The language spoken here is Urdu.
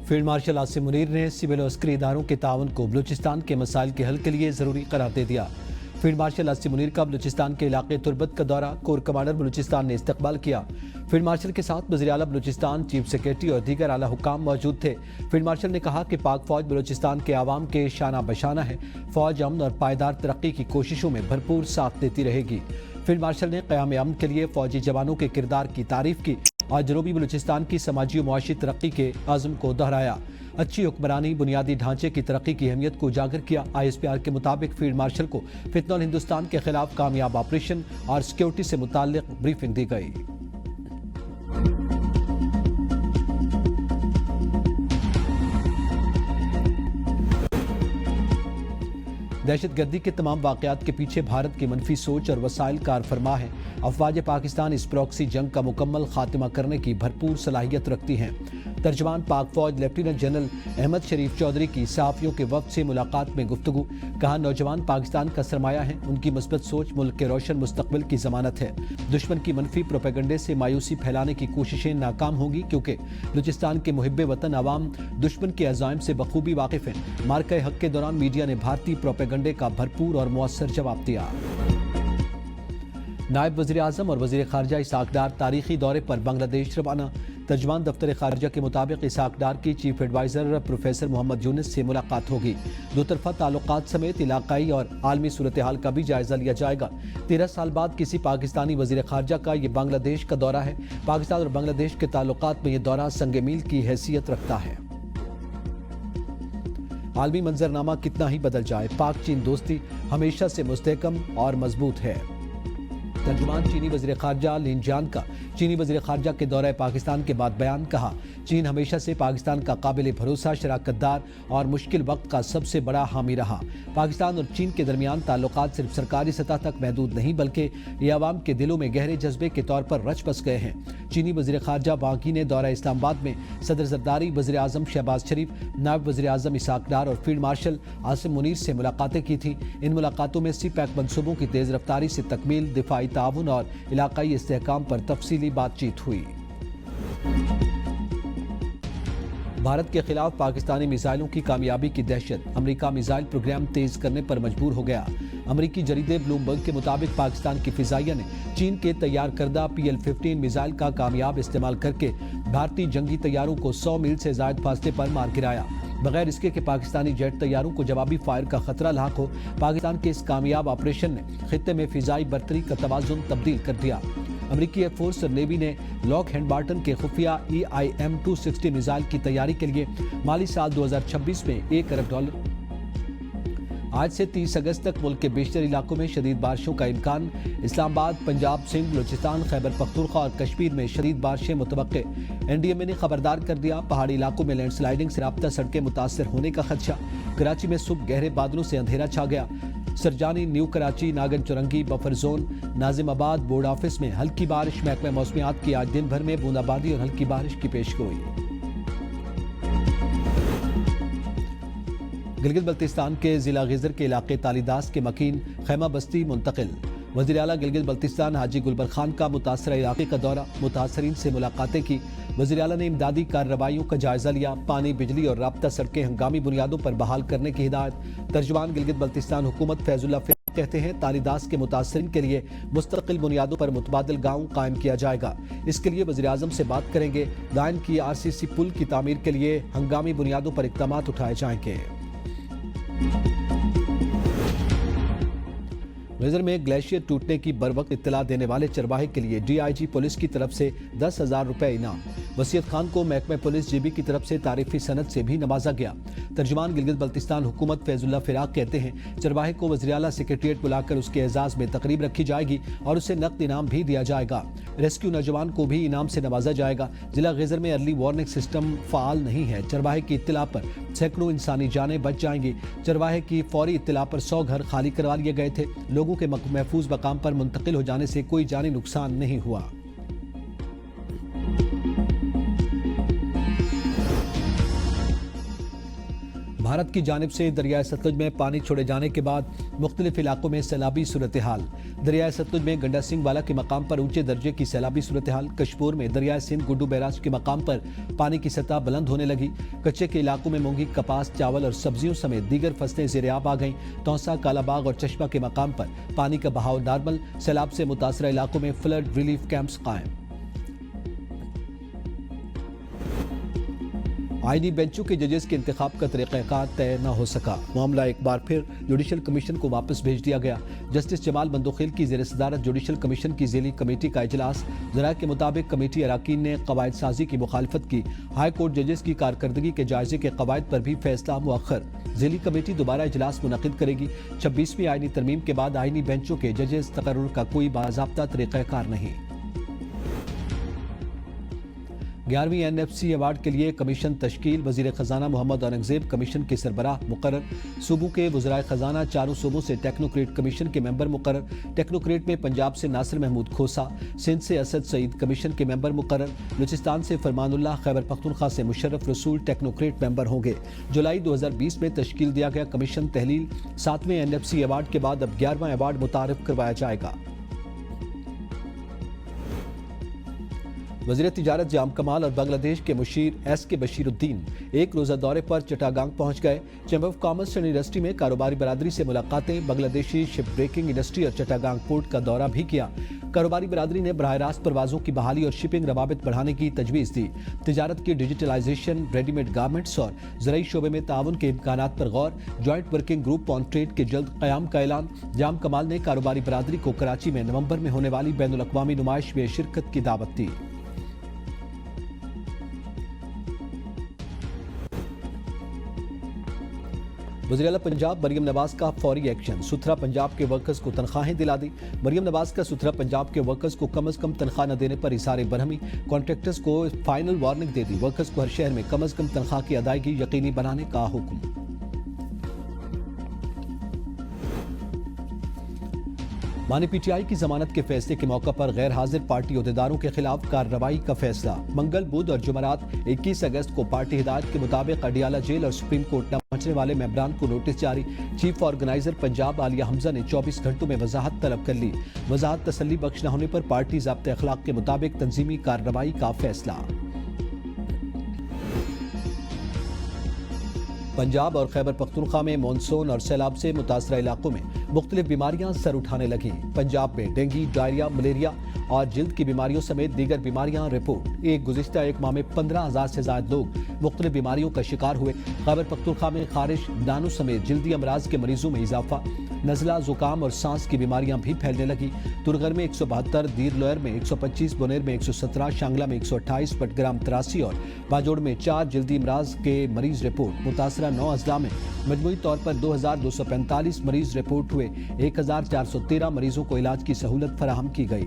فیلڈ مارشل عاصم منیر نے سول و عسکری اداروں کے تعاون کو بلوچستان کے مسائل کے حل کے لیے ضروری قرار دے دیا۔ فیلڈ مارشل عاصم منیر کا بلوچستان کے علاقے تربت کا دورہ کور کمانڈر بلوچستان نے استقبال کیا۔ فیلڈ مارشل کے ساتھ وزیر اعلیٰ بلوچستان، چیف سیکریٹری اور دیگر اعلیٰ حکام موجود تھے۔ فیلڈ مارشل نے کہا کہ پاک فوج بلوچستان کے عوام کے شانہ بشانہ ہے۔ فوج امن اور پائیدار ترقی کی کوششوں میں بھرپور ساتھ دیتی رہے گی۔ فیلڈ مارشل نے قیام امن کے لیے فوجی جوانوں کے کردار کی تعریف کی اور جنوبی بلوچستان کی سماجی و معاشی ترقی کے عزم کو دہرایا۔ اچھی حکمرانی، بنیادی ڈھانچے کی ترقی کی اہمیت کو اجاگر کیا۔ ISPR کے مطابق فیلڈ مارشل کو فتنہ ہندوستان کے خلاف کامیاب آپریشن اور سیکیورٹی سے متعلق بریفنگ دی گئی۔ دہشت گردی کے تمام واقعات کے پیچھے بھارت کی منفی سوچ اور وسائل کار فرما ہے۔ افواج پاکستان اس پراکسی جنگ کا مکمل خاتمہ کرنے کی بھرپور صلاحیت رکھتی ہیں۔ ترجمان پاک فوج لیفٹیننٹ جنرل احمد شریف چودھری کی صحافیوں کے وفد سے ملاقات میں گفتگو، کہا نوجوان پاکستان کا سرمایہ ہیں، ان کی مثبت سوچ ملک کے روشن مستقبل کی ضمانت ہے۔ دشمن کی منفی پروپیگنڈے سے مایوسی پھیلانے کی کوششیں ناکام ہوں گی کیونکہ بلوچستان کے محب وطن عوام دشمن کے عزائم سے بخوبی واقف ہیں۔ مارکہ حق کے دوران میڈیا نے بھارتی پروپیگنڈے کا بھرپور اور مؤثر جواب دیا۔ نائب وزیر اعظم اور وزیر خارجہ اسحاق ڈار تاریخی دورے پر بنگلہ دیش روانہ۔ ترجمان دفتر خارجہ کے مطابق اسحاق ڈار کی چیف ایڈوائزر پروفیسر محمد یونس سے ملاقات ہوگی۔ دو طرفہ تعلقات سمیت علاقائی اور عالمی صورتحال کا بھی جائزہ لیا جائے گا۔ 13 سال بعد کسی پاکستانی وزیر خارجہ کا یہ بنگلہ دیش کا دورہ ہے۔ پاکستان اور بنگلہ دیش کے تعلقات میں یہ دورہ سنگ میل کی حیثیت رکھتا ہے۔ عالمی منظرنامہ کتنا ہی بدل جائے، پاک چین دوستی ہمیشہ سے مستحکم اور مضبوط ہے۔ ترجمان چینی وزیر خارجہ لین جان کا چینی وزیر خارجہ کے دورہ پاکستان کے بعد بیان، کہا چین ہمیشہ سے پاکستان کا قابل بھروسہ شراکت دار اور مشکل وقت کا سب سے بڑا حامی رہا۔ پاکستان اور چین کے درمیان تعلقات صرف سرکاری سطح تک محدود نہیں بلکہ یہ عوام کے دلوں میں گہرے جذبے کے طور پر رچ بس گئے ہیں۔ چینی وزیر خارجہ وانگ یی نے دورہ اسلام آباد میں صدر زرداری، وزیر اعظم شہباز شریف، نائب وزیر اعظم اسحاق ڈار اور فیلڈ مارشل عاصم منیر سے ملاقاتیں کی تھیں۔ ان ملاقاتوں میں سی پیک منصوبوں کی تیز رفتاری سے تکمیل، دفاعی تعاون اور علاقائی استحکام پر تفصیلی بات چیت ہوئی۔ بھارت کے خلاف پاکستانی میزائلوں کی کامیابی کی دہشت، امریکہ میزائل پروگرام تیز کرنے پر مجبور ہو گیا۔ امریکی جریدے بلومبرگ کے مطابق پاکستان کی فضائیہ نے چین کے تیار کردہ PL-15 میزائل کا کامیاب استعمال کر کے بھارتی جنگی طیاروں کو 100 میل سے زائد فاصلے پر مار گرایا۔ بغیر اس کے کہ پاکستانی جیٹ طیاروں کو جوابی فائر کا خطرہ لاحق ہو، پاکستان کے اس کامیاب آپریشن نے خطے میں فضائی برتری کا توازن تبدیل کر دیا۔ امریکی ایئر فورس اور نیوی نے لاک ہینڈ مارٹن کے خفیہ EIM-260 میزائل کی تیاری کے لیے مالی سال 2026 میں $1 ارب۔ آج سے 30 اگست تک ملک کے بیشتر علاقوں میں شدید بارشوں کا امکان۔ اسلام آباد، پنجاب، سندھ، بلوچستان، خیبر پختونخوا اور کشمیر میں شدید بارشیں متوقع۔ NDMA نے خبردار کر دیا، پہاڑی علاقوں میں لینڈ سلائیڈنگ سے رابطہ سڑکیں متاثر ہونے کا خدشہ۔ کراچی میں صبح گہرے بادلوں سے اندھیرا چھا گیا۔ سرجانی، نیو کراچی، ناگن چورنگی، بفر زون، ناظم آباد، بورڈ آفس میں ہلکی بارش۔ محکمہ موسمیات کی آج دن بھر میں بوندا باندی اور ہلکی بارش کی پیشگوئی۔ گلگت بلتستان کے ضلع غیزر کے علاقے تالیداس کے مکین خیمہ بستی منتقل۔ وزیر اعلیٰ گلگت بلتستان حاجی گلبر خان کا متاثرہ علاقے کا دورہ، متاثرین سے ملاقاتیں کی۔ وزیر اعلیٰ نے امدادی کارروائیوں کا جائزہ لیا، پانی، بجلی اور رابطہ سڑکیں ہنگامی بنیادوں پر بحال کرنے کی ہدایت۔ ترجمان گلگت بلتستان حکومت فیض اللہ فراق کہتے ہیں تالیداس کے متاثرین کے لیے مستقل بنیادوں پر متبادل گاؤں قائم کیا جائے گا۔ اس کے لیے وزیر اعظم سے بات کریں گے۔ دائن کی RCC پل کی تعمیر کے لیے ہنگامی بنیادوں پر اقدامات اٹھائے جائیں گے۔ غیزر میں گلیشیئر ٹوٹنے کی بروقت اطلاع دینے والے چرواہے کے لیے DIG پولیس کی طرف سے 10,000 روپے انعام۔ وسیعت خان کو محکمہ پولیس GB کی طرف سے تعریفی سند سے بھی نوازا گیا۔ ترجمان گلگت بلتستان حکومت فیض اللہ فراق کہتے ہیں چرواہے کو وزیر اعلیٰ سیکریٹریٹ بلا کر اس کے اعزاز میں تقریب رکھی جائے گی اور اسے نقد انعام بھی دیا جائے گا۔ ریسکیو نوجوان کو بھی انعام سے نوازا جائے گا۔ ضلع غیزر میں ارلی وارننگ سسٹم فعال نہیں ہے۔ چرواہے کی اطلاع پر سینکڑوں انسانی جانیں بچ جائیں گی۔ چرواہے کی فوری اطلاع پر 100 گھر خالی کروا لیے گئے تھے۔ لوگوں کے محفوظ مقام پر منتقل ہو جانے سے کوئی جانی نقصان نہیں ہوا۔ بھارت کی جانب سے دریائے ستلج میں پانی چھوڑے جانے کے بعد مختلف علاقوں میں سیلابی صورتحال۔ دریائے ستلج میں گنڈا سنگھ والا کے مقام پر اونچے درجے کی سیلابی صورتحال۔ کشمور میں دریائے سندھ گڈو بیراج کے مقام پر پانی کی سطح بلند ہونے لگی۔ کچے کے علاقوں میں مونگی، کپاس، چاول اور سبزیوں سمیت دیگر فصلیں زیر آب آ گئیں۔ توسا، کالا باغ اور چشمہ کے مقام پر پانی کا بہاؤ نارمل۔ سیلاب سے متاثرہ علاقوں میں فلڈ ریلیف کیمپس قائم۔ آئینی بینچوں کے ججز کے انتخاب کا طریقہ کار طے نہ ہو سکا۔ معاملہ ایک بار پھر جوڈیشل کمیشن کو واپس بھیج دیا گیا۔ جسٹس جمال بندوخیل کی زیر صدارت جوڈیشل کمیشن کی ذیلی کمیٹی کا اجلاس۔ ذرائع کے مطابق کمیٹی اراکین نے قواعد سازی کی مخالفت کی۔ ہائی کورٹ ججز کی کارکردگی کے جائزے کے قواعد پر بھی فیصلہ مؤخر۔ ذیلی کمیٹی دوبارہ اجلاس منعقد کرے گی۔ 26ویں آئینی ترمیم کے بعد آئینی بینچوں کے ججز تقرر کا کوئی باضابطہ طریقہ کار نہیں۔ 11ویں NFC ایوارڈ کے لیے کمیشن تشکیل۔ وزیر خزانہ محمد اورنگزیب کمیشن کے سربراہ مقرر۔ صوبوں کے وزرائے خزانہ چاروں صوبوں سے ٹیکنوکریٹ کمیشن کے ممبر مقرر۔ ٹیکنوکریٹ میں پنجاب سے ناصر محمود کھوسا، سندھ سے اسد سعید کمیشن کے ممبر مقرر۔ بلوچستان سے فرمان اللہ، خیبر پختونخوا سے مشرف رسول ٹیکنوکریٹ ممبر ہوں گے۔ جولائی 2020 میں تشکیل دیا گیا کمیشن تحلیل۔ 7ویں NFC ایوارڈ کے بعد اب 11واں ایوارڈ متعارف کروایا جائے گا۔ وزیر تجارت جام کمال اور بنگلہ دیش کے مشیر SK بشیر الدین ایک روزہ دورے پر چٹاگانگ پہنچ گئے۔ Chamber of commerce and industry میں کاروباری برادری سے ملاقاتیں۔ بنگلہ دیشی شپ بریکنگ انڈسٹری اور چٹاگانگ پورٹ کا دورہ بھی کیا۔ کاروباری برادری نے براہ راست پروازوں کی بحالی اور شپنگ روابط بڑھانے کی تجویز دی۔ تجارت کی ڈیجیٹلائزیشن، ریڈی میڈ گارمنٹس اور زرعی شعبے میں تعاون کے امکانات پر غور۔ Joint working group on trade کے جلد قیام کا اعلان۔ جام کمال نے کاروباری برادری کو کراچی میں نومبر میں ہونے والی بین الاقوامی نمائش میں شرکت کی دعوت دی۔ وزیراعلیٰ پنجاب مریم نواز کا فوری ایکشن۔ ستھرا پنجاب کے ورکرز کو تنخواہیں دلا دی۔ مریم نواز کا ستھرا پنجاب کے ورکرز کو کم از کم تنخواہ نہ دینے پر اظہار برہمی۔ کانٹریکٹرز کو فائنل وارننگ دے دی۔ ورکرز کو ہر شہر میں کم از کم تنخواہ کی ادائیگی یقینی بنانے کا حکم۔ مانی PTI کی ضمانت کے فیصلے کے موقع پر غیر حاضر پارٹی عہدیداروں کے خلاف کارروائی کا فیصلہ۔ منگل، بدھ اور جمعرات 21 اگست کو پارٹی ہدایت کے مطابق اڈیالہ جیل اور سپریم کورٹ نہ پہنچنے والے ممبران کو نوٹس جاری۔ چیف آرگنائزر پنجاب عالیہ حمزہ نے 24 گھنٹوں میں وضاحت طلب کر لی۔ وضاحت تسلی بخش نہ ہونے پر پارٹی ضابطۂ اخلاق کے مطابق تنظیمی کارروائی کا فیصلہ۔ پنجاب اور خیبر پختونخوا میں مانسون اور سیلاب سے متاثرہ علاقوں میں مختلف بیماریاں سر اٹھانے لگیں۔ پنجاب میں ڈینگی، ڈائریا، ملیریا اور جلد کی بیماریوں سمیت دیگر بیماریاں رپورٹ۔ گزشتہ ایک ماہ میں 15,000 سے زائد لوگ مختلف بیماریوں کا شکار ہوئے۔ خیبر پختونخوا میں خارش، دانوں سمیت جلدی امراض کے مریضوں میں اضافہ۔ نزلہ، زکام اور سانس کی بیماریاں بھی پھیلنے لگی۔ ترغر میں 172، دیر لوئر میں 125، بونیر میں 117، شانگلہ میں 128، بٹگرام 83 اور باجوڑ میں 4 جلدی امراض کے مریض رپورٹ۔ متاثرہ 9 اضلاع میں مجموعی طور پر 2245 مریض رپورٹ ہوئے۔ 1413 مریضوں کو علاج کی سہولت فراہم کی گئی۔